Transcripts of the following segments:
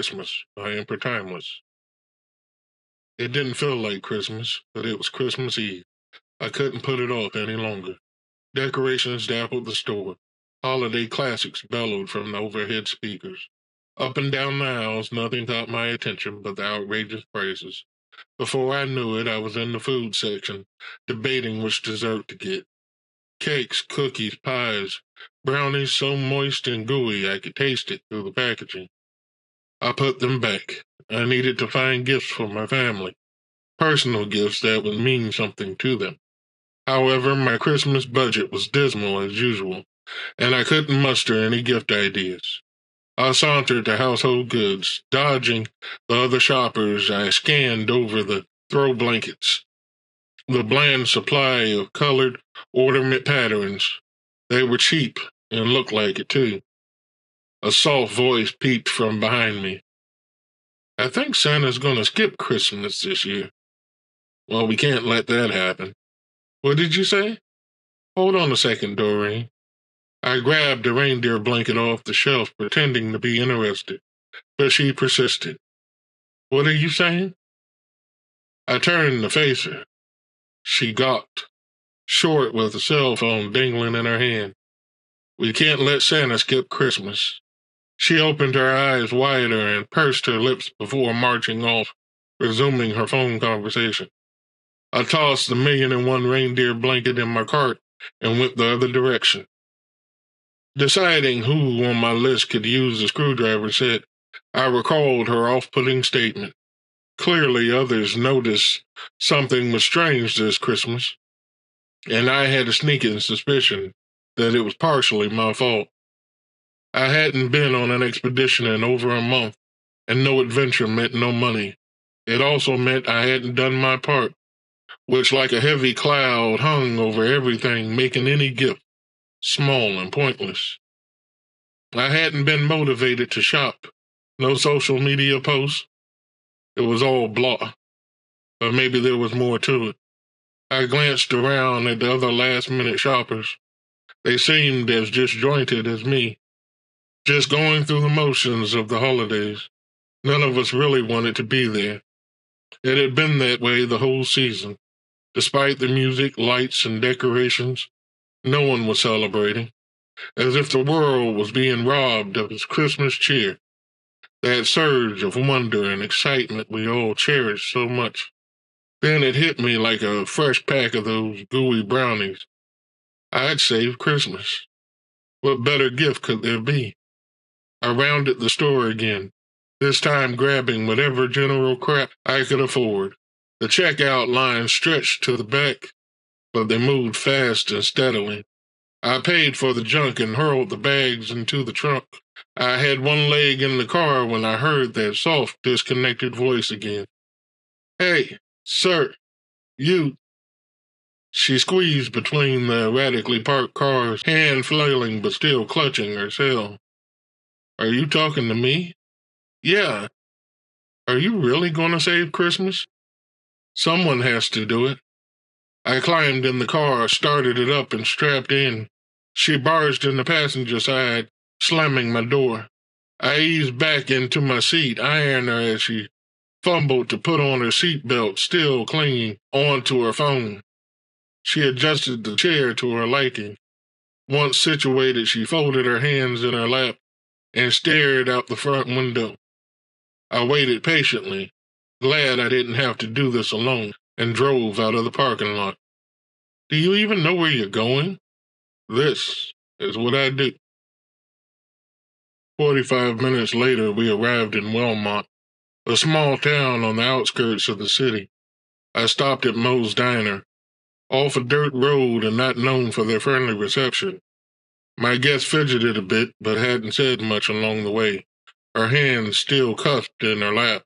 Christmas by Emperor Timeless. It didn't feel like Christmas, but it was Christmas Eve. I couldn't put it off any longer. Decorations dappled the store. Holiday classics bellowed from the overhead speakers. Up and down the aisles, nothing caught my attention but the outrageous prices. Before I knew it, I was in the food section, debating which dessert to get. Cakes, cookies, pies, brownies so moist and gooey I could taste it through the packaging. I put them back. I needed to find gifts for my family, personal gifts that would mean something to them. However, my Christmas budget was dismal as usual, and I couldn't muster any gift ideas. I sauntered to household goods. Dodging the other shoppers, I scanned over the throw blankets, the bland supply of colored ornament patterns. They were cheap and looked like it, too. A soft voice peeped from behind me. I think Santa's going to skip Christmas this year. Well, we can't let that happen. What did you say? Hold on a second, Doreen. I grabbed a reindeer blanket off the shelf, pretending to be interested, but she persisted. What are you saying? I turned to face her. She gawked, short with a cell phone dangling in her hand. We can't let Santa skip Christmas. She opened her eyes wider and pursed her lips before marching off, resuming her phone conversation. I tossed the 1,000,001 reindeer blanket in my cart and went the other direction. Deciding who on my list could use the screwdriver set, I recalled her off-putting statement. Clearly others noticed something was strange this Christmas, and I had a sneaking suspicion that it was partially my fault. I hadn't been on an expedition in over a month, and no adventure meant no money. It also meant I hadn't done my part, which like a heavy cloud hung over everything, making any gift small and pointless. I hadn't been motivated to shop. No social media posts. It was all blah. But maybe there was more to it. I glanced around at the other last-minute shoppers. They seemed as disjointed as me, just going through the motions of the holidays. None of us really wanted to be there. It had been that way the whole season. Despite the music, lights, and decorations, no one was celebrating, as if the world was being robbed of its Christmas cheer, that surge of wonder and excitement we all cherished so much. Then it hit me like a fresh pack of those gooey brownies. I'd saved Christmas. What better gift could there be? I rounded the store again, this time grabbing whatever general crap I could afford. The checkout line stretched to the back, but they moved fast and steadily. I paid for the junk and hurled the bags into the trunk. I had one leg in the car when I heard that soft, disconnected voice again. Hey, sir, you. She squeezed between the erratically parked cars, hand flailing but still clutching her cell. Are you talking to me? Yeah. Are you really going to save Christmas? Someone has to do it. I climbed in the car, started it up, and strapped in. She barged in the passenger side, slamming my door. I eased back into my seat, eyeing her as she fumbled to put on her seatbelt, still clinging onto her phone. She adjusted the chair to her liking. Once situated, she folded her hands in her lap and stared out the front window. I waited patiently, glad I didn't have to do this alone, and drove out of the parking lot. Do you even know where you're going? This is what I do. 45 minutes later, we arrived in Wilmot, a small town on the outskirts of the city. I stopped at Moe's Diner, off a dirt road and not known for their friendly reception. My guest fidgeted a bit, but hadn't said much along the way, her hands still cupped in her lap,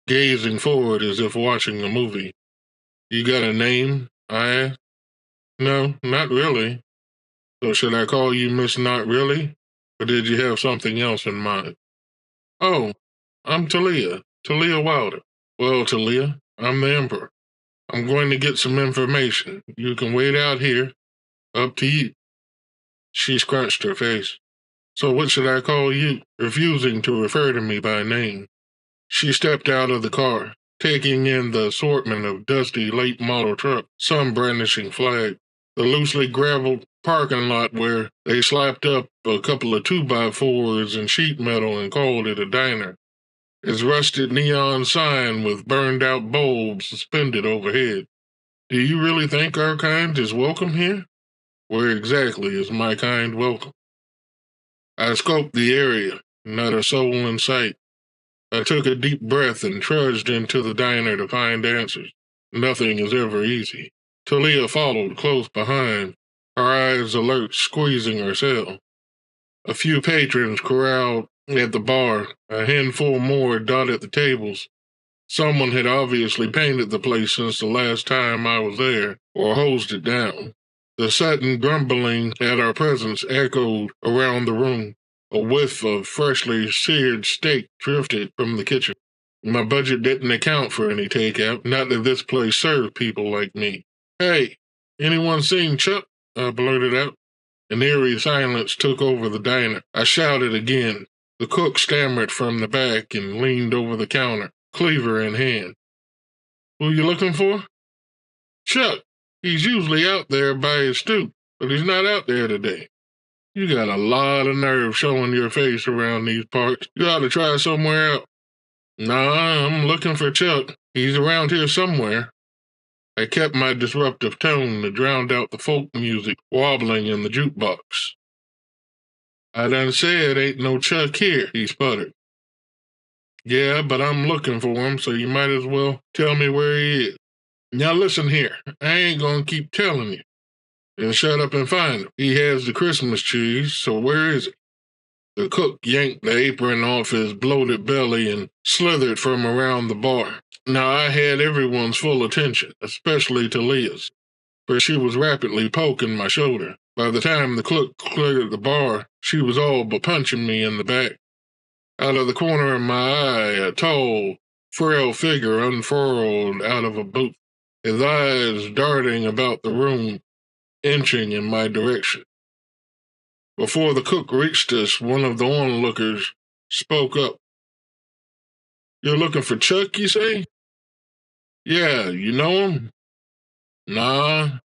gazing forward as if watching a movie. You got a name? I asked. No, not really. So should I call you Miss Not Really? Or did you have something else in mind? Oh, I'm Talia Wilder. Well, Talia, I'm the Emperor. I'm going to get some information. You can wait out here. Up to you. She scrunched her face. So what should I call you? Refusing to refer to me by name. She stepped out of the car, taking in the assortment of dusty late-model trucks, some brandishing flags. The loosely graveled parking lot where they slapped up a couple of 2x4s and sheet metal and called it a diner. Its rusted neon sign with burned-out bulbs suspended overhead. Do you really think our kind is welcome here? Where exactly is my kind welcome? I scoped the area, not a soul in sight. I took a deep breath and trudged into the diner to find answers. Nothing is ever easy. Talia followed close behind, her eyes alert, squeezing her cell. A few patrons corralled at the bar, a handful more dotted the tables. Someone had obviously painted the place since the last time I was there, or hosed it down. The sudden grumbling at our presence echoed around the room. A whiff of freshly seared steak drifted from the kitchen. My budget didn't account for any takeout, not that this place served people like me. Hey, anyone seen Chuck? I blurted out. An eerie silence took over the diner. I shouted again. The cook stammered from the back and leaned over the counter, cleaver in hand. Who you looking for? Chuck. He's usually out there by his stoop, but he's not out there today. You got a lot of nerve showing your face around these parts. You ought to try somewhere else. Nah, I'm looking for Chuck. He's around here somewhere. I kept my disruptive tone to drown out the folk music wobbling in the jukebox. I done said ain't no Chuck here, he sputtered. Yeah, but I'm looking for him, so you might as well tell me where he is. Now listen here, I ain't gonna keep telling you. Then shut up and find him. He has the Christmas cheese, so where is it? The cook yanked the apron off his bloated belly and slithered from around the bar. Now I had everyone's full attention, especially Talia's, for she was rapidly poking my shoulder. By the time the cook cleared the bar, she was all but punching me in the back. Out of the corner of my eye, a tall, frail figure unfurled out of a boot, his eyes darting about the room, inching in my direction. Before the cook reached us, one of the onlookers spoke up. You're looking for Chuck, you say? Yeah, you know him? Nah,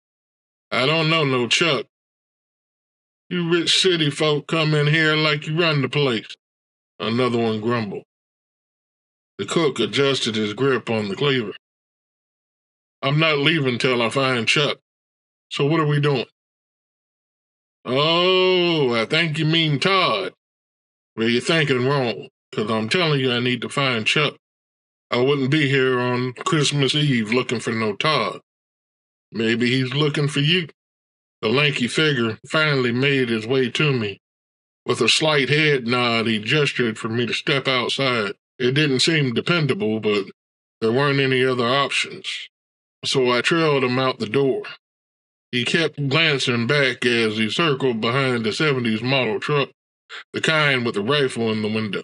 I don't know no Chuck. You rich city folk come in here like you run the place. Another one grumbled. The cook adjusted his grip on the cleaver. I'm not leaving till I find Chuck. So what are we doing? Oh, I think you mean Todd. Well, you're thinking wrong, because I'm telling you I need to find Chuck. I wouldn't be here on Christmas Eve looking for no Todd. Maybe he's looking for you. The lanky figure finally made his way to me. With a slight head nod, he gestured for me to step outside. It didn't seem dependable, but there weren't any other options. So I trailed him out the door. He kept glancing back as he circled behind the 70s model truck, the kind with the rifle in the window.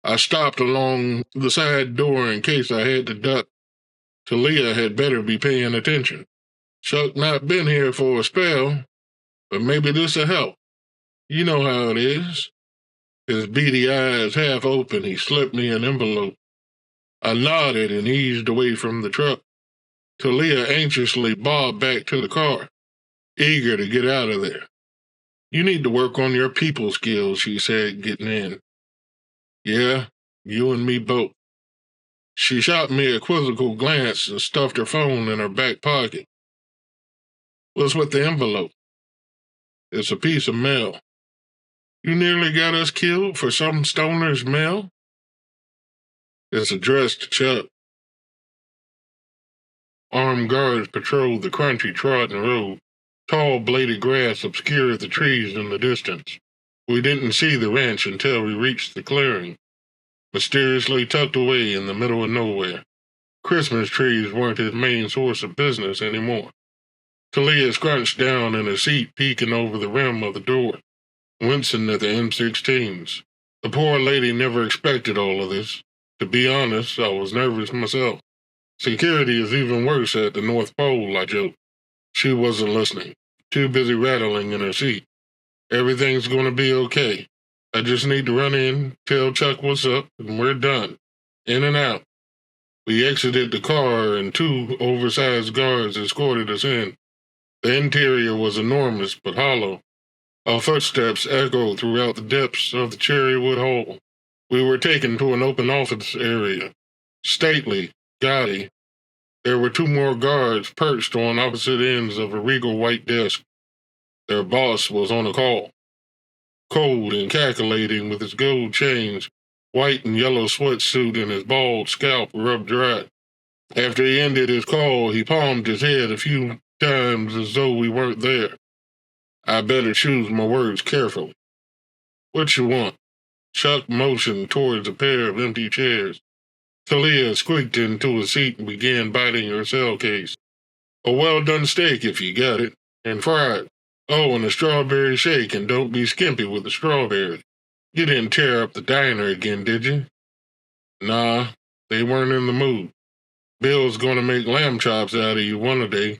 I stopped along the side door in case I had to duck. Talia had better be paying attention. Chuck not been here for a spell, but maybe this'll help. You know how it is. His beady eyes half open, he slipped me an envelope. I nodded and eased away from the truck. Talia anxiously bobbed back to the car, eager to get out of there. You need to work on your people skills, she said, getting in. Yeah, you and me both. She shot me a quizzical glance and stuffed her phone in her back pocket. What's with the envelope? It's a piece of mail. You nearly got us killed for some stoner's mail? It's addressed to Chuck. Armed guards patrolled the crunchy trodden road. Tall bladed grass obscured the trees in the distance. We didn't see the ranch until we reached the clearing, mysteriously tucked away in the middle of nowhere. Christmas trees weren't his main source of business anymore. Talia scrunched down in her seat, peeking over the rim of the door, wincing at the M16s. The poor lady never expected all of this. To be honest, I was nervous myself. Security is even worse at the North Pole, I joked. She wasn't listening, too busy rattling in her seat. Everything's going to be okay. I just need to run in, tell Chuck what's up, and we're done. In and out. We exited the car, and two oversized guards escorted us in. The interior was enormous but hollow. Our footsteps echoed throughout the depths of the cherrywood hall. We were taken to an open office area. Stately, gaudy, there were two more guards perched on opposite ends of a regal white desk. Their boss was on a call, cold and calculating with his gold chains, white and yellow sweatsuit, and his bald scalp rubbed dry. After he ended his call, he palmed his head a few times as though we weren't there. I better choose my words carefully. What you want? Chuck motioned towards a pair of empty chairs. Talia squeaked into a seat and began biting her cell case. A well-done steak, if you got it, and fried. Oh, and a strawberry shake, and don't be skimpy with the strawberries. You didn't tear up the diner again, did you? Nah, they weren't in the mood. Bill's gonna make lamb chops out of you one a day.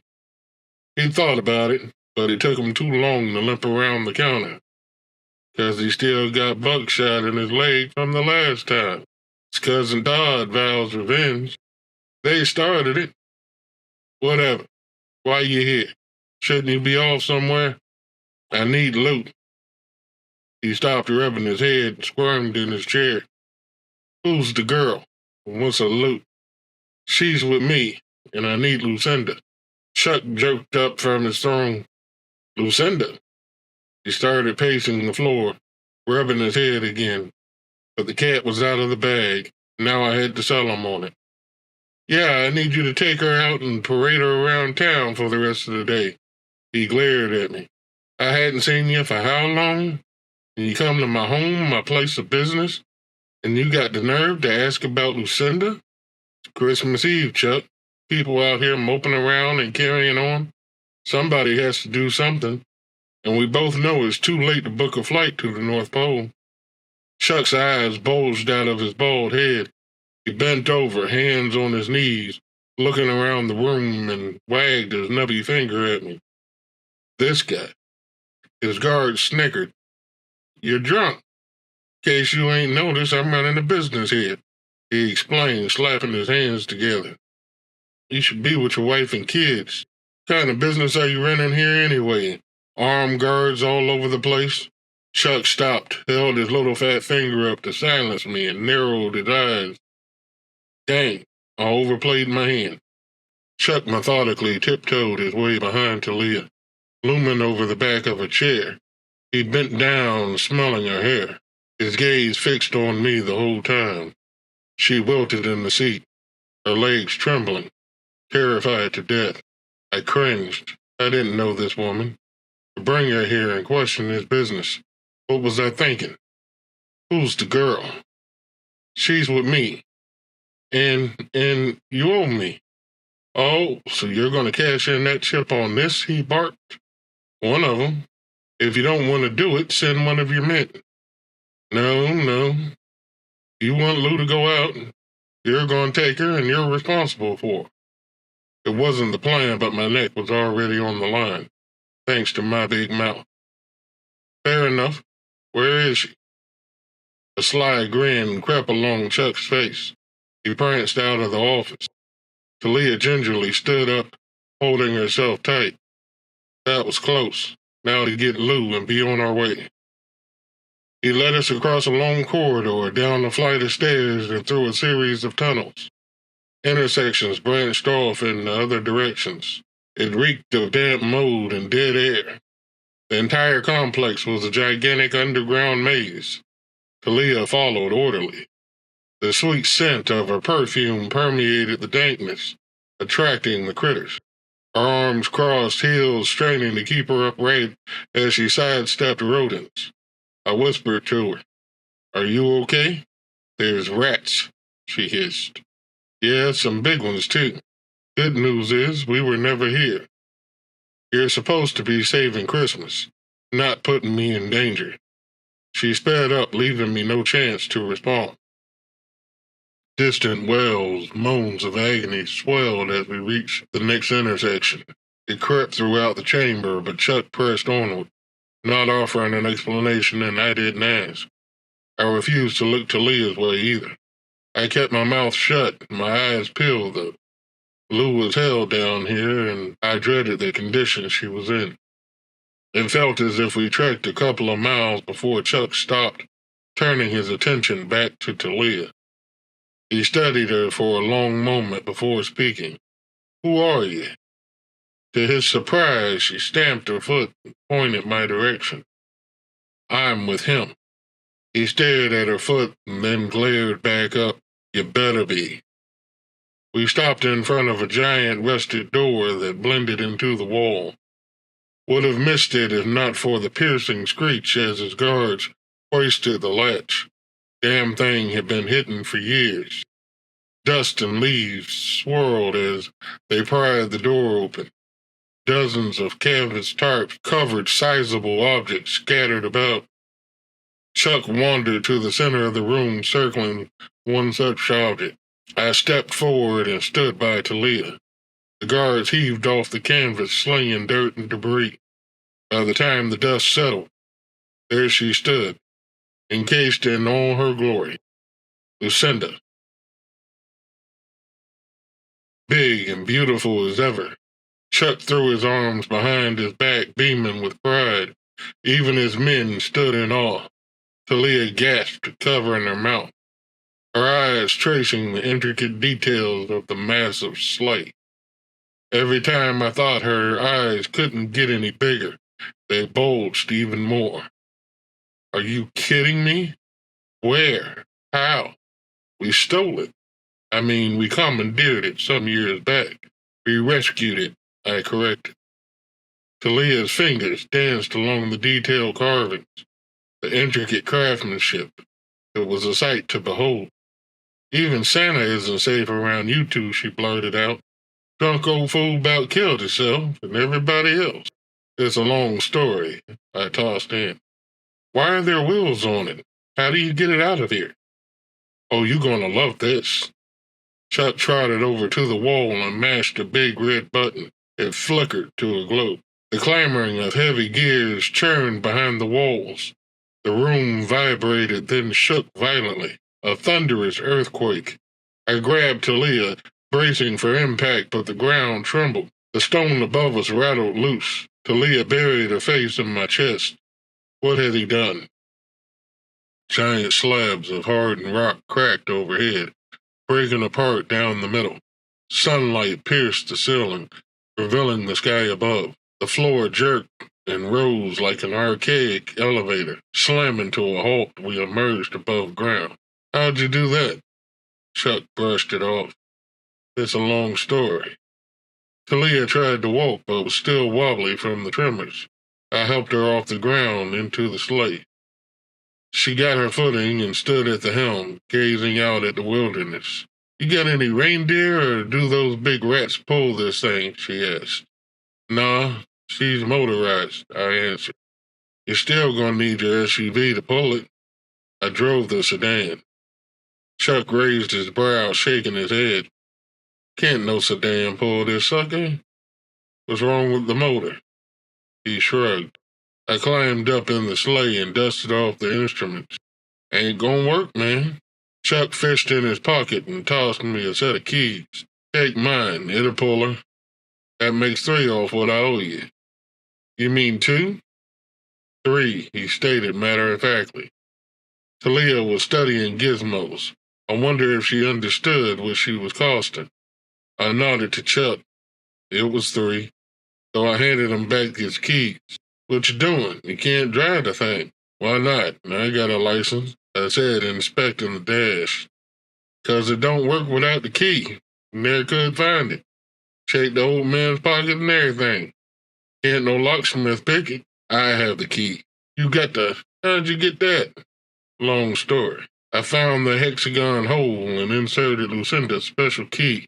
He thought about it, but it took him too long to limp around the counter, 'cause he still got buckshot in his leg from the last time. His cousin Todd vows revenge. They started it. Whatever. Why you here? Shouldn't you be off somewhere? I need loot. He stopped rubbing his head and squirmed in his chair. Who's the girl? What's a loot? She's with me, and I need Lucinda. Chuck jerked up from his throne. Lucinda? He started pacing the floor, rubbing his head again. But the cat was out of the bag. Now I had to sell him on it. Yeah, I need you to take her out and parade her around town for the rest of the day. He glared at me. I hadn't seen you for how long? And you come to my home, my place of business, and you got the nerve to ask about Lucinda? It's Christmas Eve, Chuck. People out here moping around and carrying on. Somebody has to do something, and we both know it's too late to book a flight to the North Pole. Chuck's eyes bulged out of his bald head. He bent over, hands on his knees, looking around the room, and wagged his nubby finger at me. This guy. His guard snickered. You're drunk. In case you ain't noticed, I'm running a business here, he explained, slapping his hands together. You should be with your wife and kids. What kind of business are you running here anyway? Armed guards all over the place? Chuck stopped, held his little fat finger up to silence me, and narrowed his eyes. Dang, I overplayed my hand. Chuck methodically tiptoed his way behind Talia, looming over the back of a chair. He bent down, smelling her hair, his gaze fixed on me the whole time. She wilted in the seat, her legs trembling, terrified to death. I cringed. I didn't know this woman. To bring her here and question his business. What was I thinking? Who's the girl? She's with me. And you owe me. Oh, so you're going to cash in that chip on this, he barked. One of them. If you don't want to do it, send one of your men. No. You want Lou to go out, you're going to take her and you're responsible for her. It wasn't the plan, but my neck was already on the line, thanks to my big mouth. Fair enough. Where is she? A sly grin crept along Chuck's face. He pranced out of the office. Talia gingerly stood up, holding herself tight. That was close. Now to get Lou and be on our way. He led us across a long corridor, down a flight of stairs, and through a series of tunnels. Intersections branched off in the other directions. It reeked of damp mold and dead air. The entire complex was a gigantic underground maze. Talia followed orderly. The sweet scent of her perfume permeated the dankness, attracting the critters. Her arms crossed, heels straining to keep her upright as she sidestepped rodents. I whispered to her, Are you okay? There's rats, she hissed. Yeah, some big ones, too. Good news is we were never here. You're supposed to be saving Christmas, not putting me in danger. She sped up, leaving me no chance to respond. Distant wails, moans of agony swelled as we reached the next intersection. It crept throughout the chamber, but Chuck pressed onward, not offering an explanation, and I didn't ask. I refused to look Talia's way either. I kept my mouth shut, my eyes peeled. The Lou was hell down here, and I dreaded the condition she was in. It felt as if we trekked a couple of miles before Chuck stopped, turning his attention back to Talia. He studied her for a long moment before speaking. Who are you? To his surprise, she stamped her foot and pointed my direction. I'm with him. He stared at her foot and then glared back up. You better be. We stopped in front of a giant rusted door that blended into the wall. Would have missed it if not for the piercing screech as his guards hoisted the latch. Damn thing had been hidden for years. Dust and leaves swirled as they pried the door open. Dozens of canvas tarps covered sizable objects scattered about. Chuck wandered to the center of the room, circling one such object. I stepped forward and stood by Talia. The guards heaved off the canvas, slinging dirt and debris. By the time the dust settled, there she stood, encased in all her glory. Lucinda. Big and beautiful as ever. Chuck threw his arms behind his back, beaming with pride. Even his men stood in awe. Talia gasped, covering her mouth, her eyes tracing the intricate details of the massive sleigh. Every time I thought her eyes couldn't get any bigger, they bulged even more. Are you kidding me? Where? How? We stole it. I mean, we commandeered it some years back. We rescued it, I corrected. Talia's fingers danced along the detailed carvings, the intricate craftsmanship. It was a sight to behold. Even Santa isn't safe around you two, she blurted out. Drunk old fool about killed himself and everybody else. It's a long story, I tossed in. Why are there wheels on it? How do you get it out of here? Oh, you're gonna love this. Chuck trotted over to the wall and mashed a big red button. It flickered to a glow. The clamoring of heavy gears churned behind the walls. The room vibrated, then shook violently. A thunderous earthquake. I grabbed Talia, bracing for impact, but the ground trembled. The stone above us rattled loose. Talia buried her face in my chest. What had he done? Giant slabs of hardened rock cracked overhead, breaking apart down the middle. Sunlight pierced the ceiling, revealing the sky above. The floor jerked and rose like an archaic elevator. Slamming to a halt, we emerged above ground. How'd you do that? Chuck brushed it off. It's a long story. Talia tried to walk, but was still wobbly from the tremors. I helped her off the ground into the sleigh. She got her footing and stood at the helm, gazing out at the wilderness. You got any reindeer, or do those big rats pull this thing? She asked. Nah, she's motorized, I answered. You're still gonna need your SUV to pull it. I drove the sedan. Chuck raised his brow, shaking his head. Can't no sedan pull this sucker. What's wrong with the motor? He shrugged. I climbed up in the sleigh and dusted off the instruments. Ain't gonna work, man. Chuck fished in his pocket and tossed me a set of keys. Take mine, it'll pull her. That makes 3 off what I owe you. You mean 2? 3, he stated matter-of-factly. Talia was studying gizmos. I wonder if she understood what she was costing. I nodded to Chuck. It was 3. So I handed him back his keys. What you doing? You can't drive the thing. Why not? I got a license, I said, inspecting the dash. 'Cause it don't work without the key. Never could find it. Checked the old man's pocket and everything. Can't no locksmith pick it. I have the key. You got the... How'd you get that? Long story. I found the hexagon hole and inserted Lucinda's special key.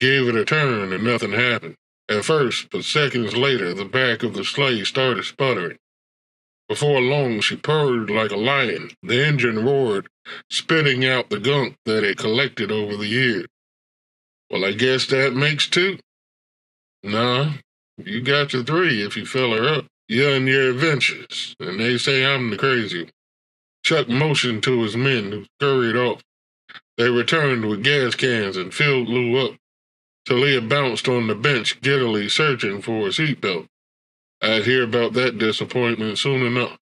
Gave it a turn and nothing happened. At first, but seconds later, the back of the sleigh started sputtering. Before long, she purred like a lion. The engine roared, spitting out the gunk that had collected over the years. Well, I guess that makes 2. Nah, you got your 3 if you fill her up. You and your adventures, and they say I'm the crazy one. Chuck motioned to his men, who scurried off. They returned with gas cans and filled Lou up. Talia bounced on the bench, giddily searching for a seatbelt. I'd hear about that disappointment soon enough.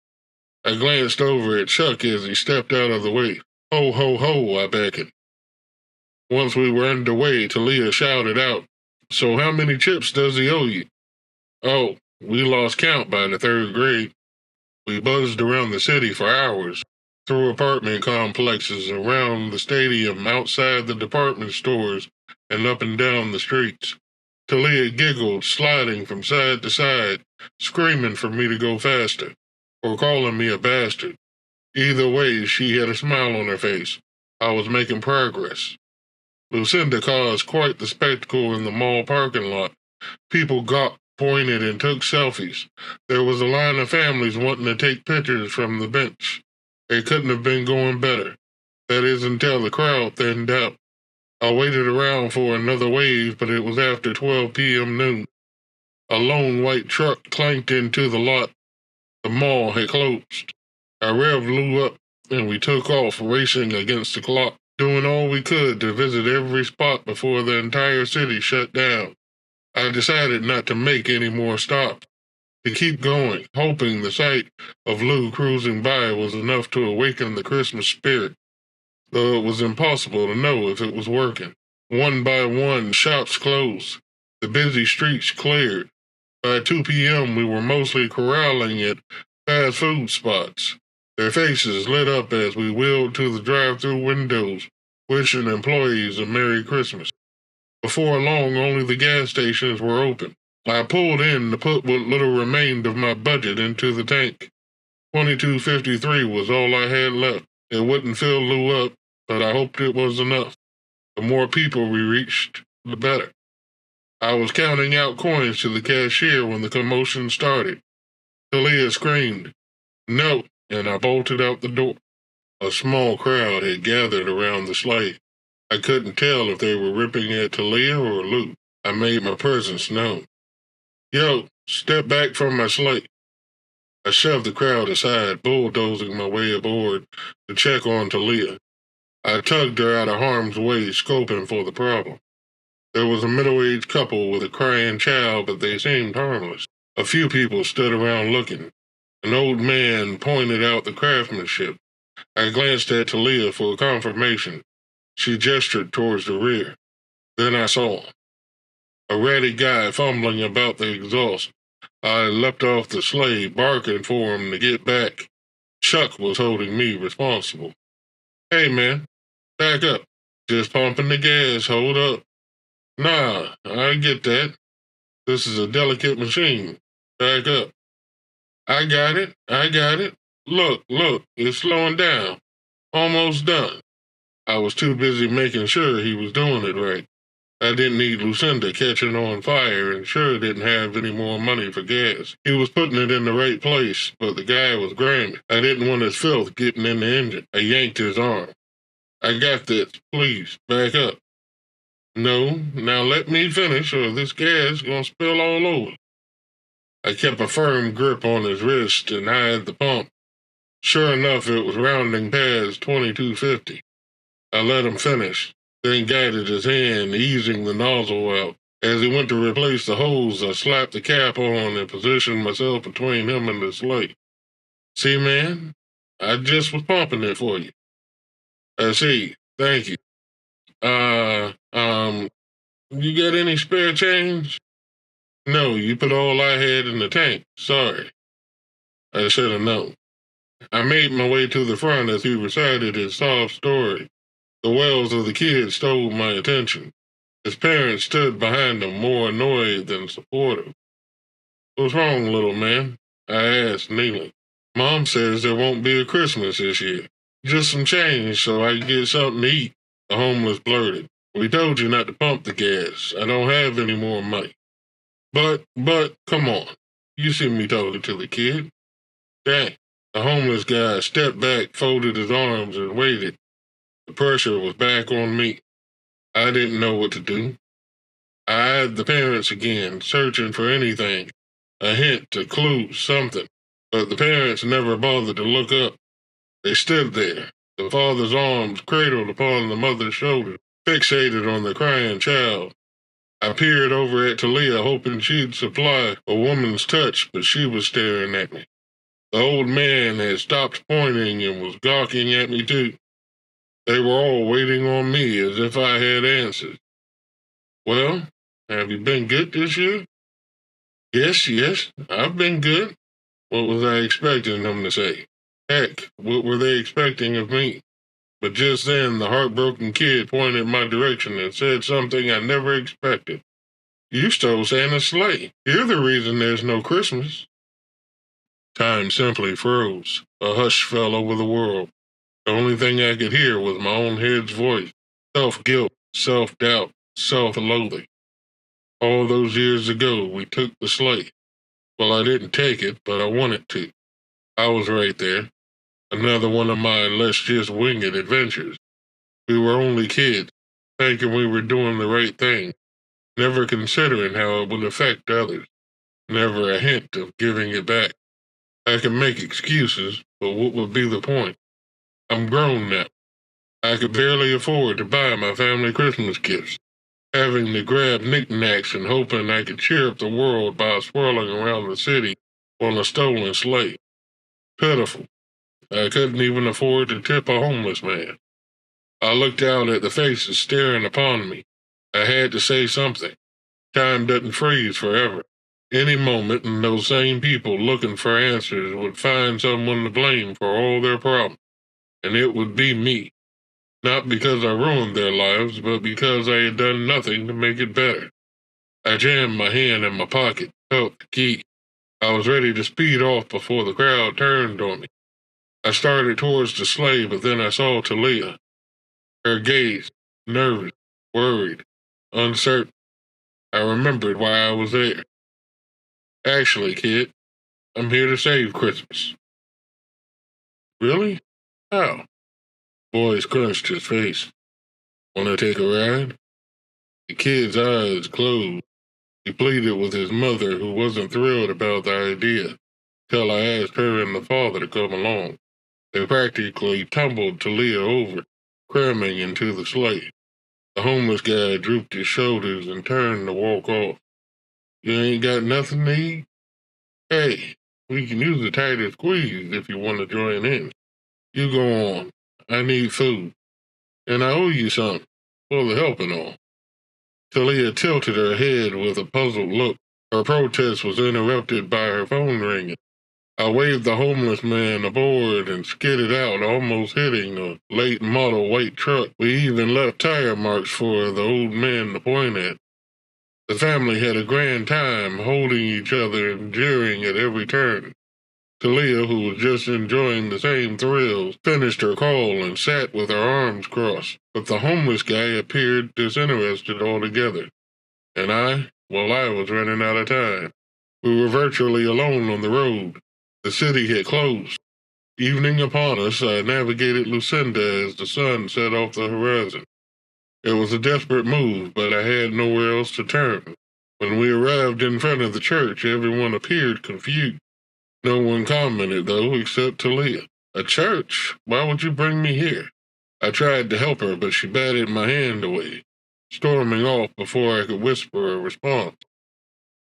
I glanced over at Chuck as he stepped out of the way. Ho, ho, ho, I beckoned. Once we were underway, Talia shouted out, "So how many chips does he owe you?" "Oh, we lost count by the third grade. We buzzed around the city for hours, through apartment complexes, around the stadium, outside the department stores, and up and down the streets." Talia giggled, sliding from side to side, screaming for me to go faster, or calling me a bastard. Either way, she had a smile on her face. I was making progress. Lucinda caused quite the spectacle in the mall parking lot. People gawked, pointed, and took selfies. There was a line of families wanting to take pictures from the bench. It couldn't have been going better. That is until the crowd thinned out. I waited around for another wave, but it was after 12 p.m. noon. A lone white truck clanked into the lot. The mall had closed. I revved Lou up, and we took off, racing against the clock, doing all we could to visit every spot before the entire city shut down. I decided not to make any more stops, to keep going, hoping the sight of Lou cruising by was enough to awaken the Christmas spirit, though it was impossible to know if it was working. One by one, shops closed. The busy streets cleared. By 2 p.m., we were mostly corralling at fast food spots. Their faces lit up as we wheeled to the drive-through windows, wishing employees a Merry Christmas. Before long, only the gas stations were open. I pulled in to put what little remained of my budget into the tank. $22.53 was all I had left. It wouldn't fill Lou up, but I hoped it was enough. The more people we reached, the better. I was counting out coins to the cashier when the commotion started. Talia screamed, "No," and I bolted out the door. A small crowd had gathered around the sleigh. I couldn't tell if they were ripping at Talia or Lou. I made my presence known. "Yo, step back from my sleigh." I shoved the crowd aside, bulldozing my way aboard to check on Talia. I tugged her out of harm's way, scoping for the problem. There was a middle-aged couple with a crying child, but they seemed harmless. A few people stood around looking. An old man pointed out the craftsmanship. I glanced at Talia for confirmation. She gestured towards the rear. Then I saw him. A ratty guy fumbling about the exhaust. I leapt off the sleigh, barking for him to get back. Chuck was holding me responsible. "Hey, man, back up. Just pumping the gas, hold up." "Nah, I get that. This is a delicate machine. Back up." I got it. Look, it's slowing down. Almost done." I was too busy making sure he was doing it right. I didn't need Lucinda catching on fire and sure didn't have any more money for gas. He was putting it in the right place, but the guy was grimy. I didn't want his filth getting in the engine. I yanked his arm. "I got this. Please, back up." "No, now let me finish or this gas gonna spill all over." I kept a firm grip on his wrist and eyed the pump. Sure enough, it was rounding past 22.50. I let him finish, then guided his hand, easing the nozzle out. As he went to replace the hose, I slapped the cap on and positioned myself between him and the slate. "See, man, I just was pumping it for you." "I see. Thank you. Uh, um, you got any spare change?" "No, you put all I had in the tank. Sorry." I should have known. I made my way to the front as he recited his sob story. The wails of the kid stole my attention. His parents stood behind him, more annoyed than supportive. "What's wrong, little man?" I asked, kneeling. "Mom says there won't be a Christmas this year. Just some change so I can get something to eat," the homeless blurted. "We told you not to pump the gas. I don't have any more money." But, come on. You see me talking to the kid." Dang. The homeless guy stepped back, folded his arms, and waited. The pressure was back on me. I didn't know what to do. I eyed the parents again, searching for anything, a hint, a clue, something. But the parents never bothered to look up. They stood there, The father's arms cradled upon the mother's shoulder, fixated on the crying child. I peered over at Talia, hoping she'd supply a woman's touch, but she was staring at me. The old man had stopped pointing and was gawking at me too. They were all waiting on me as if I had answers. Well, have you been good this year? Yes, I've been good. What was I expecting them to say? Heck, what were they expecting of me? But just then, the heartbroken kid pointed my direction and said something I never expected. You stole Santa's sleigh. You're the reason there's no Christmas. Time simply froze. A hush fell over the world. The only thing I could hear was my own head's voice. Self-guilt, self-doubt, self-loathing. All those years ago, we took the sleigh. Well, I didn't take it, but I wanted to. I was right there. Another one of my let's just wing it adventures. We were only kids, thinking we were doing the right thing, never considering how it would affect others, never a hint of giving it back. I can make excuses, but what would be the point? I'm grown now. I could barely afford to buy my family Christmas gifts, having to grab knickknacks and hoping I could cheer up the world by swirling around the city on a stolen sleigh. Pitiful. I couldn't even afford to tip a homeless man. I looked out at the faces staring upon me. I had to say something. Time doesn't freeze forever. Any moment, and those same people looking for answers would find someone to blame for all their problems, and it would be me. Not because I ruined their lives, but because I had done nothing to make it better. I jammed my hand in my pocket, felt the key. I was ready to speed off before the crowd turned on me. I started towards the sleigh, but then I saw Talia. Her gaze, nervous, worried, uncertain. I remembered why I was there. Actually, kid, I'm here to save Christmas. Really? How? Boy scrunched his face. Want to take a ride? The kid's eyes closed. He pleaded with his mother, who wasn't thrilled about the idea, till I asked her and the father to come along. They practically tumbled Talia over, cramming into the sleigh. The homeless guy drooped his shoulders and turned to walk off. You ain't got nothing to eat? Hey, we can use a tighter squeeze if you want to join in. You go on. I need food. And I owe you some, for the help and all. Talia tilted her head with a puzzled look. Her protest was interrupted by her phone ringing. I waved the homeless man aboard and skidded out, almost hitting a late model white truck. We even left tire marks for the old man to point at. The family had a grand time, holding each other and jeering at every turn. Talia, who was just enjoying the same thrills, finished her call and sat with her arms crossed. But the homeless guy appeared disinterested altogether. And I was running out of time. We were virtually alone on the road. The city had closed. Evening upon us, I navigated Lucinda as the sun set off the horizon. It was a desperate move, but I had nowhere else to turn. When we arrived in front of the church, everyone appeared confused. No one commented, though, except Talia. A church? Why would you bring me here? I tried to help her, but she batted my hand away, storming off before I could whisper a response.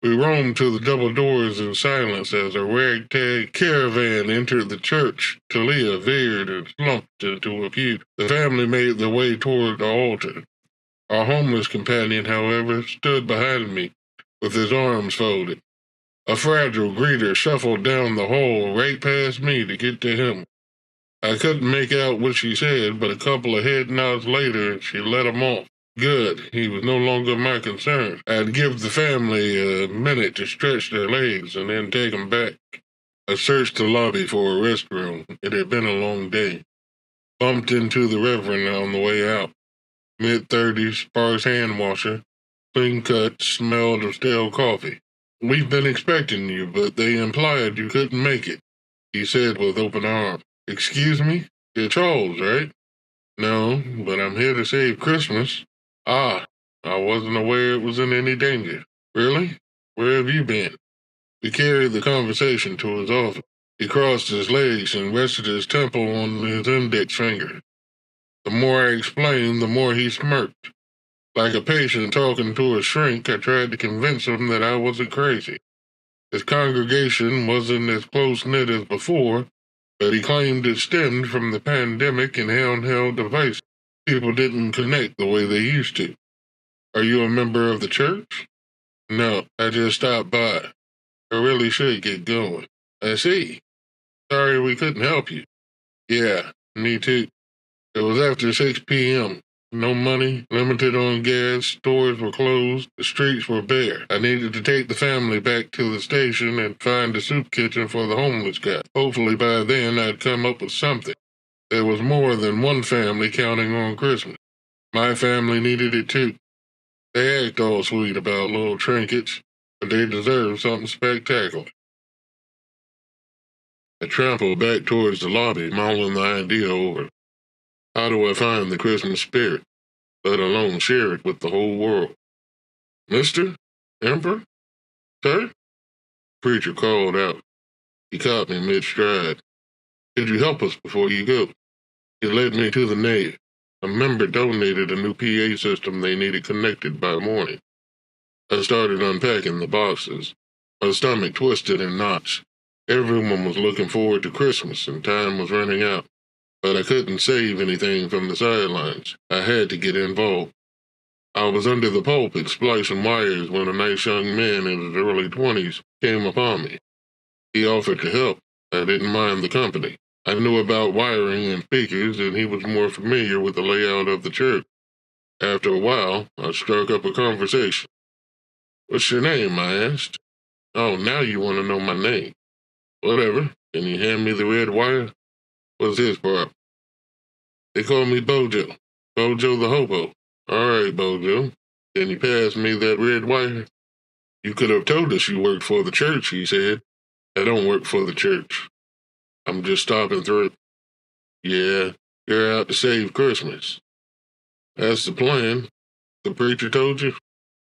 We roamed to the double doors in silence as a ragtag caravan entered the church. Talia veered and slumped into a pew. The family made their way toward the altar. Our homeless companion, however, stood behind me, with his arms folded. A fragile greeter shuffled down the hall right past me to get to him. I couldn't make out what she said, but a couple of head nods later, she let him off. Good, he was no longer my concern. I'd give the family a minute to stretch their legs and then take them back. I searched the lobby for a restroom. It had been a long day. Bumped into the Reverend on the way out. Mid-30s, sparse hand washer, clean cut, smelled of stale coffee. We've been expecting you, but they implied you couldn't make it, he said with open arms. Excuse me? You're Charles, right? No, but I'm here to save Christmas. Ah, I wasn't aware it was in any danger. Really? Where have you been? We carried the conversation to his office. He crossed his legs and rested his temple on his index finger. The more I explained, the more he smirked. Like a patient talking to a shrink, I tried to convince him that I wasn't crazy. His congregation wasn't as close-knit as before, but he claimed it stemmed from the pandemic and handheld devices. People didn't connect the way they used to. Are you a member of the church? No, I just stopped by. I really should get going. I see. Sorry we couldn't help you. Yeah, me too. It was after 6 p.m. No money, limited on gas, stores were closed, the streets were bare. I needed to take the family back to the station and find a soup kitchen for the homeless guy. Hopefully by then I'd come up with something. There was more than one family counting on Christmas. My family needed it too. They act all sweet about little trinkets, but they deserve something spectacular. I trampled back towards the lobby, mulling the idea over. How do I find the Christmas spirit, let alone share it with the whole world? Mister? Emperor? Sir? Preacher called out. He caught me mid-stride. Could you help us before you go? He led me to the nave. A member donated a new PA system they needed connected by morning. I started unpacking the boxes. My stomach twisted in knots. Everyone was looking forward to Christmas, and time was running out. But I couldn't save anything from the sidelines. I had to get involved. I was under the pulpit splicing wires when a nice young man in his early 20s came upon me. He offered to help. I didn't mind the company. I knew about wiring and speakers, and he was more familiar with the layout of the church. After a while, I struck up a conversation. What's your name? I asked. Oh, now you want to know my name. Whatever. Can you hand me the red wire? What's his part? They call me Bojo. Bojo the Hobo. All right, Bojo. Can you pass me that red wire? You could have told us you worked for the church, he said. I don't work for the church. I'm just stopping through. Yeah, you're out to save Christmas. That's the plan. The preacher told you?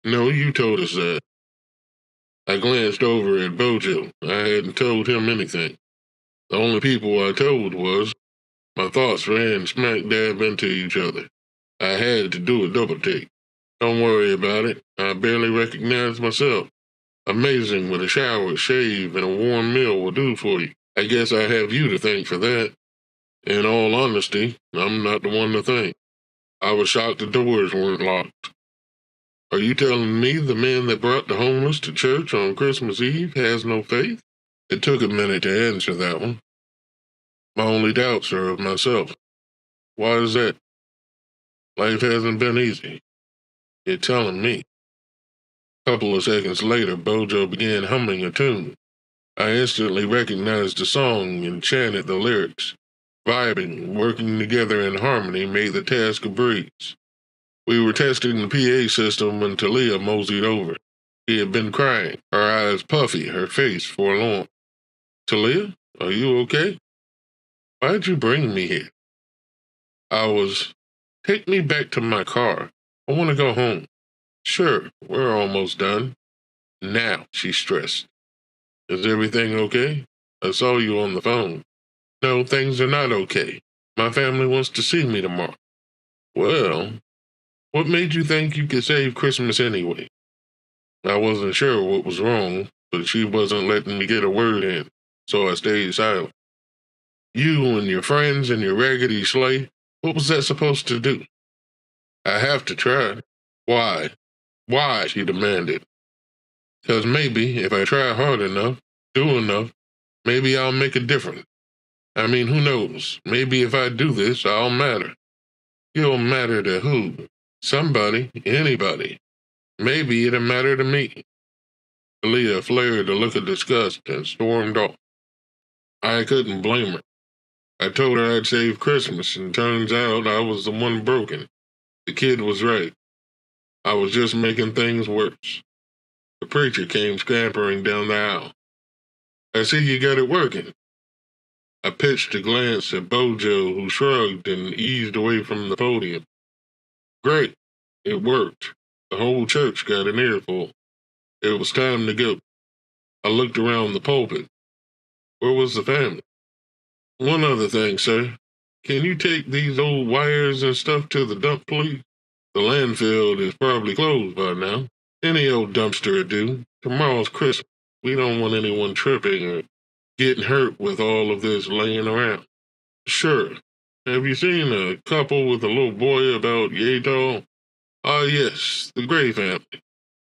No, you told us that. I glanced over at Bojo. I hadn't told him anything. The only people I told was, my thoughts ran smack dab into each other. I had to do a double take. Don't worry about it. I barely recognize myself. Amazing what a shower, shave, and a warm meal will do for you. I guess I have you to thank for that. In all honesty, I'm not the one to thank. I was shocked the doors weren't locked. Are you telling me the man that brought the homeless to church on Christmas Eve has no faith? It took a minute to answer that one. My only doubts are of myself. Why is that? Life hasn't been easy. You're telling me. A couple of seconds later, Bojo began humming a tune. I instantly recognized the song and chanted the lyrics. Vibing, working together in harmony made the task a breeze. We were testing the PA system when Talia moseyed over. She had been crying, her eyes puffy, her face forlorn. Talia, are you okay? Why'd you bring me here? Take me back to my car. I want to go home. Sure, we're almost done. Now, she stressed. Is everything okay? I saw you on the phone. No, things are not okay. My family wants to see me tomorrow. Well, what made you think you could save Christmas anyway? I wasn't sure what was wrong, but she wasn't letting me get a word in, so I stayed silent. You and your friends and your raggedy sleigh, what was that supposed to do? I have to try. Why? Why? She demanded. Because maybe if I try hard enough, do enough, maybe I'll make a difference. I mean, who knows? Maybe if I do this, I'll matter. You'll matter to who? Somebody, anybody. Maybe it'll matter to me. Leah flared a look of disgust and stormed off. I couldn't blame her. I told her I'd save Christmas, and turns out I was the one broken. The kid was right. I was just making things worse. The preacher came scampering down the aisle. I see you got it working. I pitched a glance at Bojo, who shrugged and eased away from the podium. Great. It worked. The whole church got an earful. It was time to go. I looked around the pulpit. Where was the family? One other thing, sir. Can you take these old wires and stuff to the dump, please? The landfill is probably closed by now. Any old dumpster would do. Tomorrow's Christmas. We don't want anyone tripping or getting hurt with all of this laying around. Sure. Have you seen a couple with a little boy about yay tall? Ah, yes, the Gray family.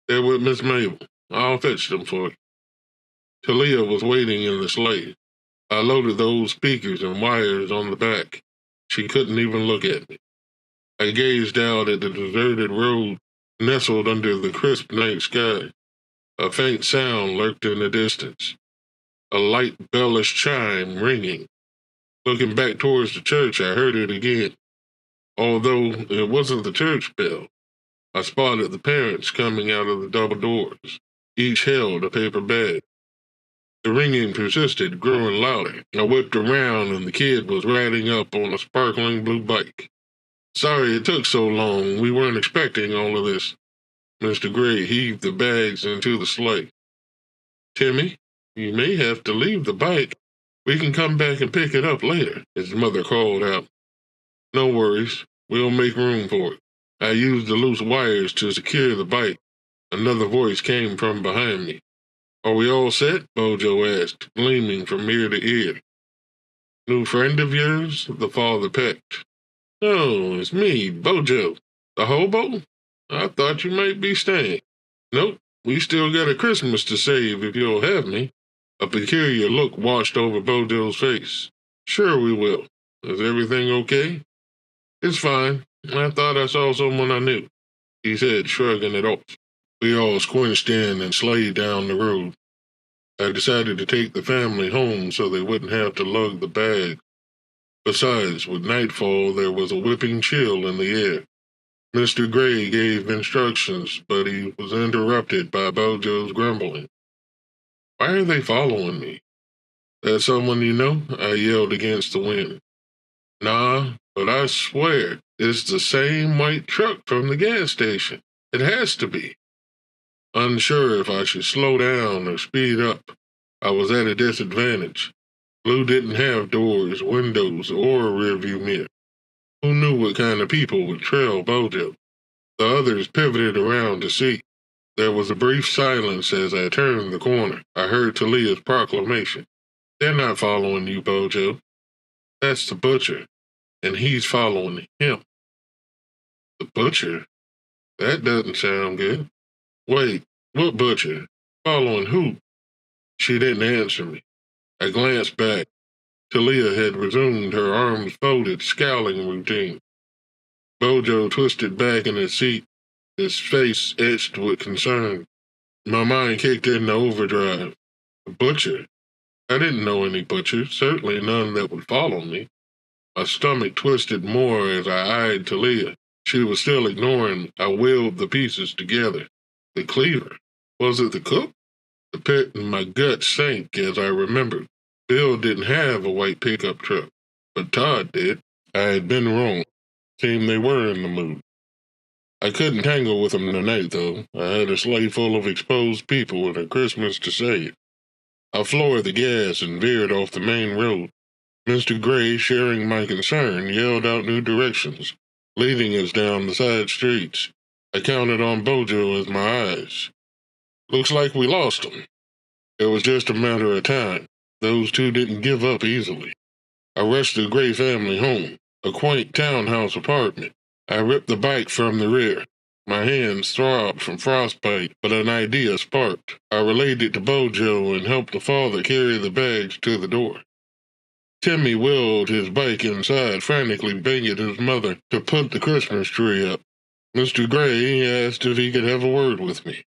They're with Miss Mabel. I'll fetch them for you. Talia was waiting in the sleigh. I loaded those speakers and wires on the back. She couldn't even look at me. I gazed out at the deserted road nestled under the crisp night sky. A faint sound lurked in the distance, a light bellish chime ringing. Looking back towards the church, I heard it again. Although it wasn't the church bell, I spotted the parents coming out of the double doors. Each held a paper bag. The ringing persisted, growing louder. I whipped around and the kid was riding up on a sparkling blue bike. Sorry it took so long. We weren't expecting all of this. Mr. Gray heaved the bags into the sleigh. Timmy, you may have to leave the bike. We can come back and pick it up later, his mother called out. No worries. We'll make room for it. I used the loose wires to secure the bike. Another voice came from behind me. Are we all set? Bojo asked, gleaming from ear to ear. New friend of yours? The father pecked. No, it's me, Bojo. The hobo? I thought you might be staying. Nope, we still got a Christmas to save if you'll have me. A peculiar look washed over Bojo's face. Sure we will. Is everything okay? It's fine. I thought I saw someone I knew, he said, shrugging it off. We all squinched in and slayed down the road. I decided to take the family home so they wouldn't have to lug the bag. Besides, with nightfall, there was a whipping chill in the air. Mr. Gray gave instructions, but he was interrupted by Bojo's grumbling. Why are they following me? That someone you know? I yelled against the wind. Nah, but I swear, it's the same white truck from the gas station. It has to be. Unsure if I should slow down or speed up, I was at a disadvantage. Blue didn't have doors, windows, or a rearview mirror. Who knew what kind of people would trail Bojo? The others pivoted around to see. There was a brief silence as I turned the corner. I heard Talia's proclamation. They're not following you, Bojo. That's the butcher, and he's following him. The butcher? That doesn't sound good. Wait, what butcher? Following who? She didn't answer me. I glanced back. Talia had resumed her arms folded, scowling routine. Bojo twisted back in his seat, his face etched with concern. My mind kicked into overdrive. A butcher? I didn't know any butchers, certainly none that would follow me. My stomach twisted more as I eyed Talia. She was still ignoring. I willed the pieces together. The cleaver. Was it the cook? The pit in my gut sank as I remembered. Bill didn't have a white pickup truck, but Todd did. I had been wrong. Seemed they were in the mood. I couldn't tangle with them tonight, though. I had a sleigh full of exposed people and a Christmas to save. I floored the gas and veered off the main road. Mr. Gray, sharing my concern, yelled out new directions, leading us down the side streets. I counted on Bojo as my eyes. Looks like we lost them. It was just a matter of time. Those two didn't give up easily. I rushed the Gray family home, a quaint townhouse apartment. I ripped the bike from the rear. My hands throbbed from frostbite, but an idea sparked. I relayed it to Bojo and helped the father carry the bags to the door. Timmy wheeled his bike inside, frantically begging his mother to put the Christmas tree up. Mr. Gray asked if he could have a word with me.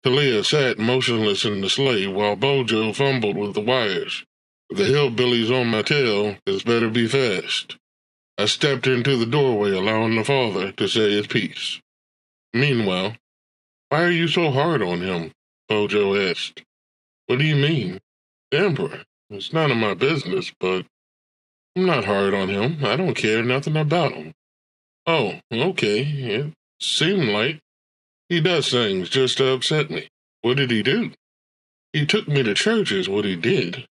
Talia sat motionless in the sleigh while Bojo fumbled with the wires. With the hillbillies on my tail, this better be fast. I stepped into the doorway, allowing the father to say his piece. Meanwhile, why are you so hard on him? Bojo asked. What do you mean? The Emperor. It's none of my business, but I'm not hard on him. I don't care nothing about him. Oh, okay. It seemed like he does things just to upset me. What did he do? He took me to church is what he did.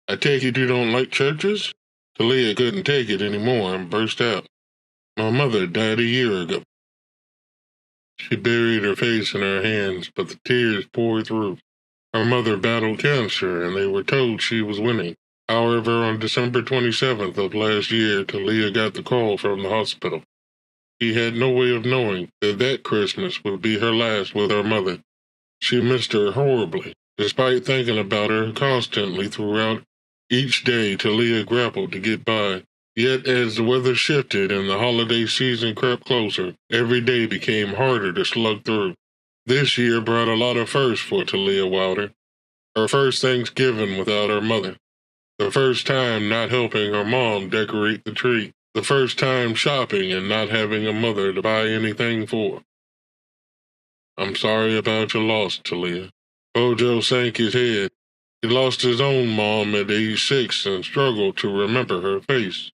I take it you don't like churches? Talia couldn't take it anymore and burst out. My mother died a year ago. She buried her face in her hands, but the tears poured through. Her mother battled cancer, and they were told she was winning. However, on December 27th of last year, Talia got the call from the hospital. She had no way of knowing that that Christmas would be her last with her mother. She missed her horribly. Despite thinking about her constantly throughout each day, Talia grappled to get by. Yet, as the weather shifted and the holiday season crept closer, every day became harder to slug through. This year brought a lot of firsts for Talia Wilder. Her first Thanksgiving without her mother. The first time not helping her mom decorate the tree. The first time shopping and not having a mother to buy anything for. I'm sorry about your loss, Talia. Bojo sank his head. He lost his own mom at age 6 and struggled to remember her face,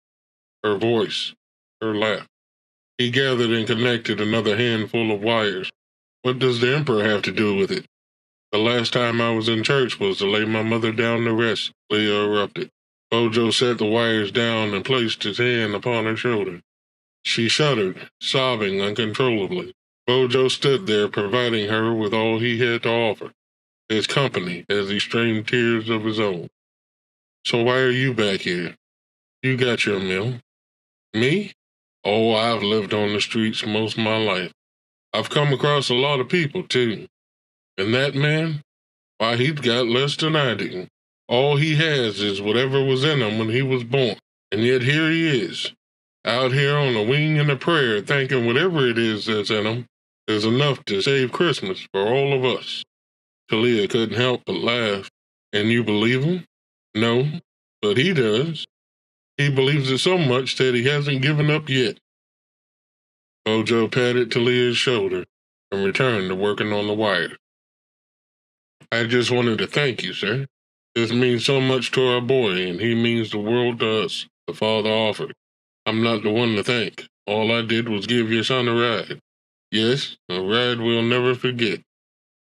her voice, her laugh. He gathered and connected another handful of wires. What does the Emperor have to do with it? The last time I was in church was to lay my mother down to rest, Leah erupted. Bojo set the wires down and placed his hand upon her shoulder. She shuddered, sobbing uncontrollably. Bojo stood there, providing her with all he had to offer, his company, as he strained tears of his own. So why are you back here? You got your meal. Me? Oh, I've lived on the streets most of my life. I've come across a lot of people, too. And that man? Why, he's got less than I do. All he has is whatever was in him when he was born. And yet here he is, out here on a wing and a prayer, thinking whatever it is that's in him is enough to save Christmas for all of us. Talia couldn't help but laugh. And you believe him? No, but he does. He believes it so much that he hasn't given up yet. Bojo patted Talia's shoulder and returned to working on the wire. I just wanted to thank you, sir. This means so much to our boy, and he means the world to us, the father offered. I'm not the one to thank. All I did was give your son a ride. Yes, a ride we'll never forget.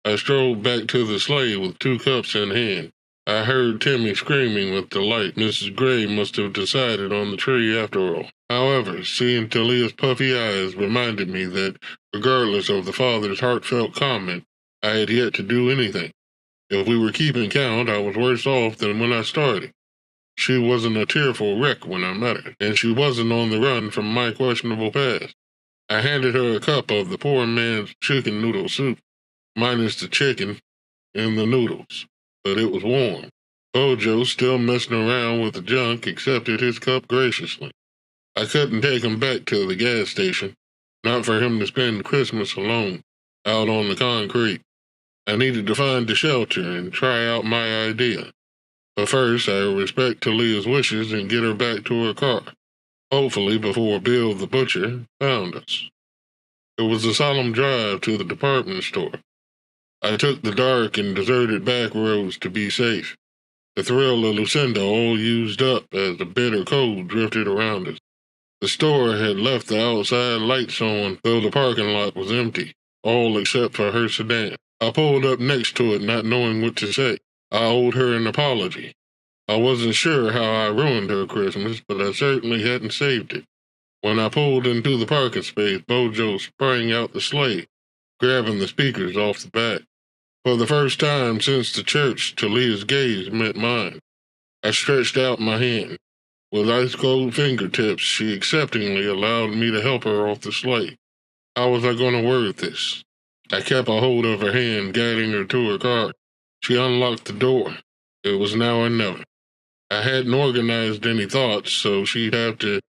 I strolled back to the sleigh with 2 cups in hand. I heard Timmy screaming with delight. Mrs. Gray must have decided on the tree after all. However, seeing Talia's puffy eyes reminded me that, regardless of the father's heartfelt comment, I had yet to do anything. If we were keeping count, I was worse off than when I started. She wasn't a tearful wreck when I met her, and she wasn't on the run from my questionable past. I handed her a cup of the poor man's chicken noodle soup, minus the chicken and the noodles, but it was warm. Bojo, still messing around with the junk, accepted his cup graciously. I couldn't take him back to the gas station, not for him to spend Christmas alone, out on the concrete. I needed to find a shelter and try out my idea. But first, I respect Talia's wishes and get her back to her car, hopefully before Bill the butcher found us. It was a solemn drive to the department store. I took the dark and deserted back roads to be safe. The thrill of Lucinda all used up as the bitter cold drifted around us. The store had left the outside lights on, though the parking lot was empty, all except for her sedan. I pulled up next to it, not knowing what to say. I owed her an apology. I wasn't sure how I ruined her Christmas, but I certainly hadn't saved it. When I pulled into the parking space, Bojo sprang out the sleigh, grabbing the speakers off the back. For the first time since the church, Talia's gaze met mine. I stretched out my hand. With ice-cold fingertips, she acceptingly allowed me to help her off the sleigh. How was I going to word this? I kept a hold of her hand, guiding her to her car. She unlocked the door. It was now or never. I hadn't organized any thoughts, so she'd have to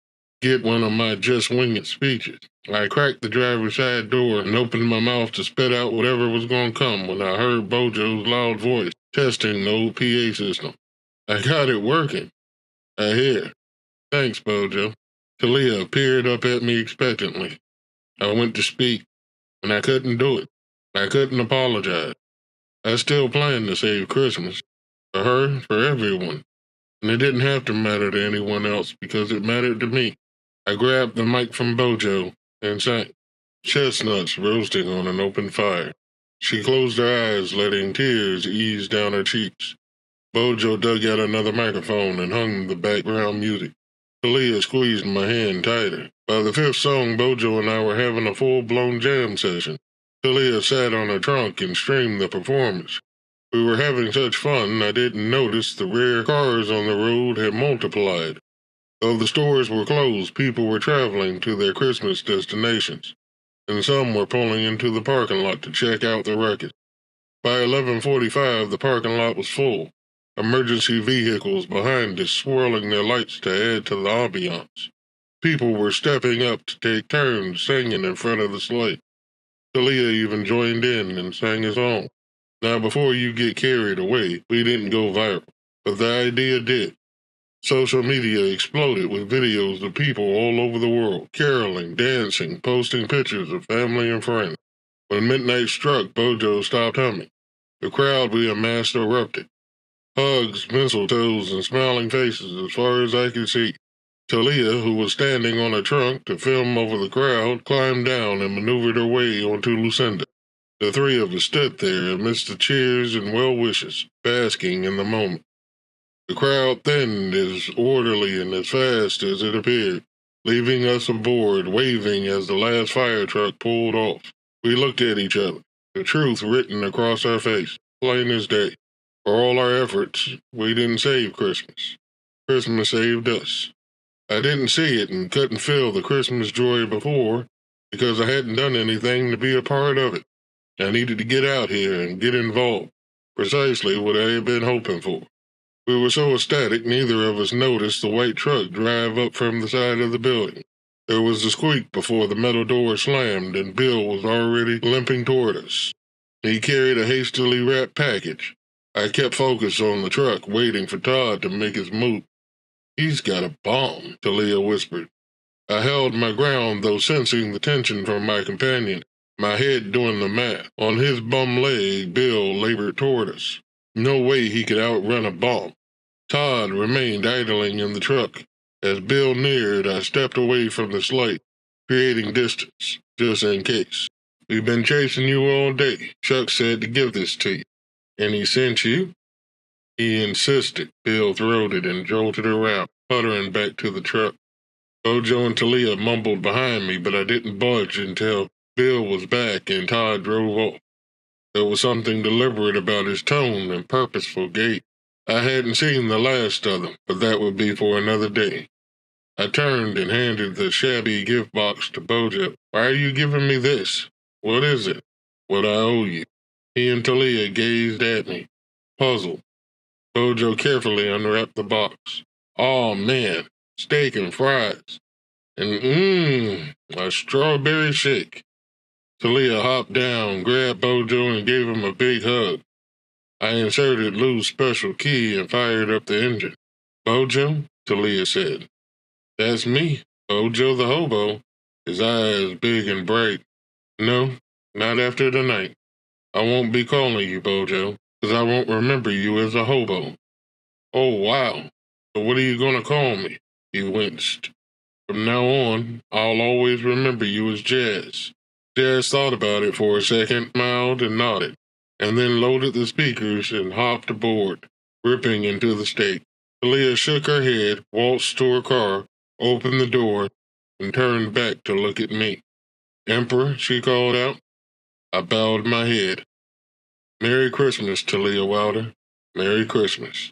get one of my just wing it speeches. I cracked the driver's side door and opened my mouth to spit out whatever was going to come when I heard Bojo's loud voice testing the old PA system. I got it working. I hear. Thanks, Bojo. Talia peered up at me expectantly. I went to speak, and I couldn't do it. I couldn't apologize. I still planned to save Christmas. For her, for everyone. And it didn't have to matter to anyone else because it mattered to me. I grabbed the mic from Bojo and sang. Chestnuts roasting on an open fire. She closed her eyes, letting tears ease down her cheeks. Bojo dug out another microphone and hummed the background music. Talia squeezed my hand tighter. By the fifth song, Bojo and I were having a full-blown jam session. Talia sat on her trunk and streamed the performance. We were having such fun, I didn't notice the rare cars on the road had multiplied. Though the stores were closed, people were traveling to their Christmas destinations, and some were pulling into the parking lot to check out the record. By 11:45, the parking lot was full. Emergency vehicles behind us swirling their lights to add to the ambiance. People were stepping up to take turns singing in front of the sleigh. Talia even joined in and sang a song. Now, before you get carried away, we didn't go viral, but the idea did. Social media exploded with videos of people all over the world, caroling, dancing, posting pictures of family and friends. When midnight struck, Bojo stopped humming. The crowd we amassed erupted. Hugs, mistletoes, and smiling faces as far as I could see. Talia, who was standing on a trunk to film over the crowd, climbed down and maneuvered her way onto Lucinda. The three of us stood there amidst the cheers and well wishes, basking in the moment. The crowd thinned as orderly and as fast as it appeared, leaving us aboard, waving as the last fire truck pulled off. We looked at each other, the truth written across our face, plain as day. For all our efforts, we didn't save Christmas. Christmas saved us. I didn't see it and couldn't feel the Christmas joy before because I hadn't done anything to be a part of it. I needed to get out here and get involved, precisely what I had been hoping for. We were so ecstatic neither of us noticed the white truck drive up from the side of the building. There was a squeak before the metal door slammed and Bill was already limping toward us. He carried a hastily wrapped package. I kept focused on the truck, waiting for Todd to make his move. "He's got a bomb," Talia whispered. I held my ground, though sensing the tension from my companion, my head doing the math. On his bum leg, Bill labored toward us. No way he could outrun a bomb. Todd remained idling in the truck. As Bill neared, I stepped away from the sleigh, creating distance, just in case. "We've been chasing you all day. Chuck said to give this to you." "And he sent you?" "He insisted." Bill throated and jolted around, puttering back to the truck. Bojo and Talia mumbled behind me, but I didn't budge until Bill was back and Todd drove off. There was something deliberate about his tone and purposeful gait. I hadn't seen the last of them, but that would be for another day. I turned and handed the shabby gift box to Bojo. "Why are you giving me this?" "What is it?" "What I owe you." He and Talia gazed at me, puzzled. Bojo carefully unwrapped the box. "Oh, man, steak and fries. And a strawberry shake." Talia hopped down, grabbed Bojo, and gave him a big hug. I inserted Lou's special key and fired up the engine. "Bojo," Talia said. "That's me, Bojo the hobo." His eyes big and bright. "No, not after tonight. I won't be calling you Bojo, because I won't remember you as a hobo." "Oh, wow. So what are you going to call me?" He winced. "From now on, I'll always remember you as Jazz." Jazz thought about it for a second, smiled and nodded, and then loaded the speakers and hopped aboard, ripping into the steak. Talia shook her head, waltzed to her car, opened the door, and turned back to look at me. "Emperor," she called out. I bowed my head. "Merry Christmas, Talia Wilder. Merry Christmas."